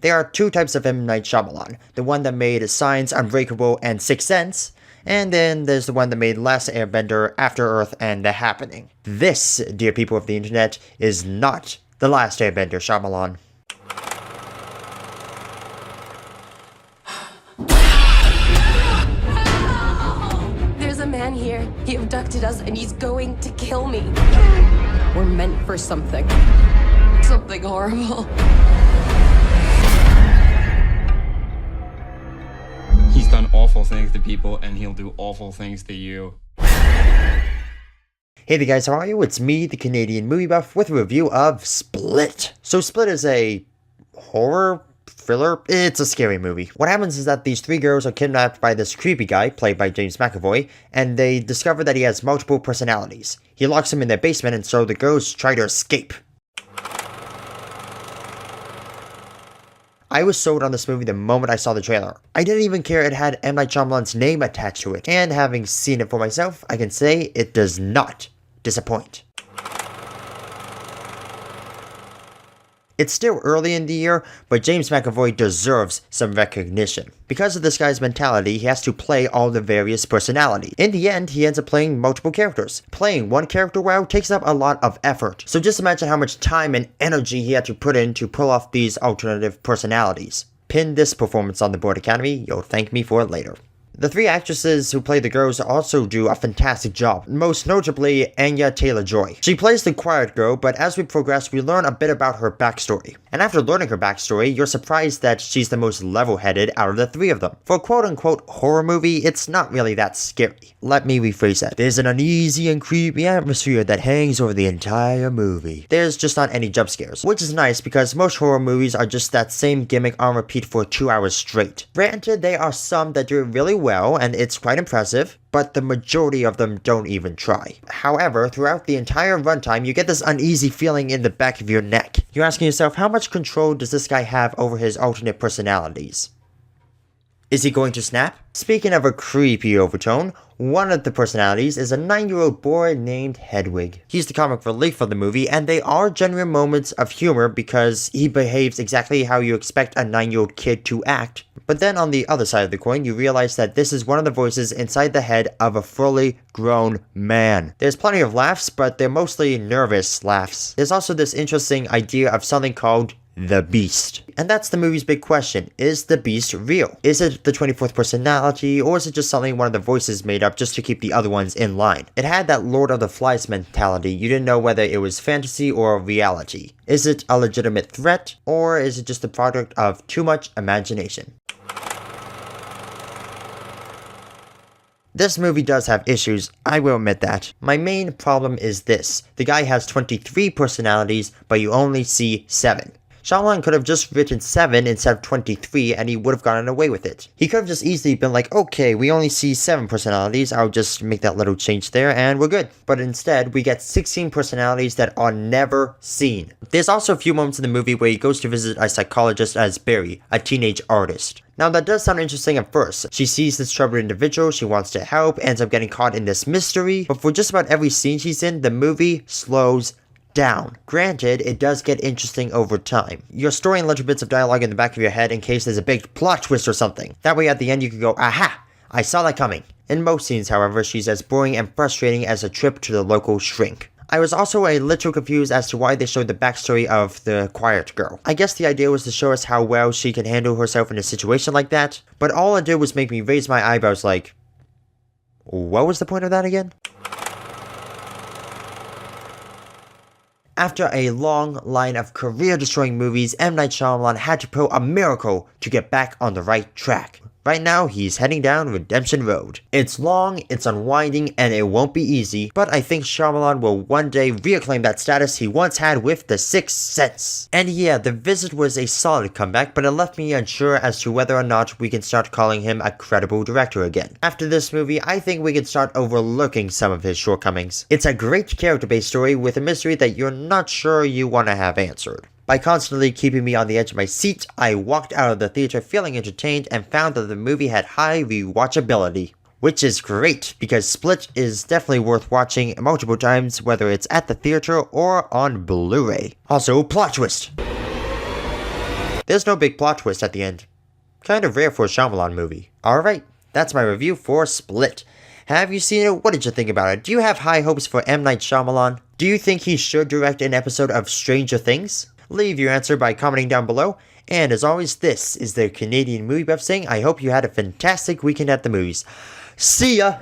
There are two types of M. Night Shyamalan. The one that made Signs, Unbreakable, and Sixth Sense, and then there's the one that made Last Airbender, After Earth, and The Happening. This, dear people of the internet, is not the Last Airbender Shyamalan. There's a man here. He abducted us and he's going to kill me. We're meant for something. Something horrible. He's done awful things to people, and he'll do awful things to you. Hey there guys, how are you? It's me, the Canadian movie buff, with a review of Split. So Split is a horror thriller. It's a scary movie. What happens is that these three girls are kidnapped by this creepy guy, played by James McAvoy, and they discover that he has multiple personalities. He locks them in their basement, and so the girls try to escape. I was sold on this movie the moment I saw the trailer. I didn't even care it had M. Night Shyamalan's name attached to it, and having seen it for myself, I can say it does not disappoint. It's still early in the year, but James McAvoy deserves some recognition. Because of this guy's mentality, he has to play all the various personalities. In the end, he ends up playing multiple characters. Playing one character well takes up a lot of effort, so just imagine how much time and energy he had to put in to pull off these alternative personalities. Pin this performance on the Board Academy, you'll thank me for it later. The three actresses who play the girls also do a fantastic job, most notably Anya Taylor-Joy. She plays the quiet girl, but as we progress, we learn a bit about her backstory. And after learning her backstory, you're surprised that she's the most level-headed out of the three of them. For a quote-unquote horror movie, it's not really that scary. Let me rephrase that. There's an uneasy and creepy atmosphere that hangs over the entire movie. There's just not any jump scares, which is nice because most horror movies are just that same gimmick on repeat for 2 hours straight. Granted, there are some that do it really well, and it's quite impressive, but the majority of them don't even try. However, throughout the entire runtime, you get this uneasy feeling in the back of your neck. You're asking yourself, how much control does this guy have over his alternate personalities? Is he going to snap? Speaking of a creepy overtone, one of the personalities is a 9-year-old boy named Hedwig. He's the comic relief of the movie, and they are genuine moments of humor because he behaves exactly how you expect a 9-year-old kid to act. But then on the other side of the coin, you realize that this is one of the voices inside the head of a fully grown man. There's plenty of laughs, but they're mostly nervous laughs. There's also this interesting idea of something called the Beast. And that's the movie's big question. Is the Beast real? Is it the 24th personality, or is it just something one of the voices made up just to keep the other ones in line? It had that Lord of the Flies mentality. You didn't know whether it was fantasy or reality. Is it a legitimate threat, or is it just the product of too much imagination? This movie does have issues, I will admit that. My main problem is this. The guy has 23 personalities, but you only see 7. Shyamalan could have just written 7 instead of 23 and he would have gotten away with it. He could have just easily been like, okay, we only see 7 personalities, I'll just make that little change there and we're good. But instead, we get 16 personalities that are never seen. There's also a few moments in the movie where he goes to visit a psychologist as Barry, a teenage artist. Now that does sound interesting at first. She sees this troubled individual, she wants to help, ends up getting caught in this mystery, but for just about every scene she's in, the movie slows down. Granted, it does get interesting over time. You're storing little bits of dialogue in the back of your head in case there's a big plot twist or something. That way at the end you can go, aha, I saw that coming. In most scenes, however, she's as boring and frustrating as a trip to the local shrink. I was also a little confused as to why they showed the backstory of the quiet girl. I guess the idea was to show us how well she can handle herself in a situation like that, but all it did was make me raise my eyebrows like, what was the point of that again? After a long line of career-destroying movies, M. Night Shyamalan had to pull a miracle to get back on the right track. Right now, he's heading down Redemption Road. It's long, it's unwinding, and it won't be easy, but I think Shyamalan will one day reclaim that status he once had with The Sixth Sense. And yeah, The Visit was a solid comeback, but it left me unsure as to whether or not we can start calling him a credible director again. After this movie, I think we can start overlooking some of his shortcomings. It's a great character-based story with a mystery that you're not sure you want to have answered. By constantly keeping me on the edge of my seat, I walked out of the theater feeling entertained and found that the movie had high rewatchability. Which is great, because Split is definitely worth watching multiple times, whether it's at the theater or on Blu-ray. Also, plot twist! There's no big plot twist at the end. Kind of rare for a Shyamalan movie. Alright, that's my review for Split. Have you seen it? What did you think about it? Do you have high hopes for M. Night Shyamalan? Do you think he should direct an episode of Stranger Things? Leave your answer by commenting down below. And as always, this is the Canadian Movie Buff saying I hope you had a fantastic weekend at the movies. See ya!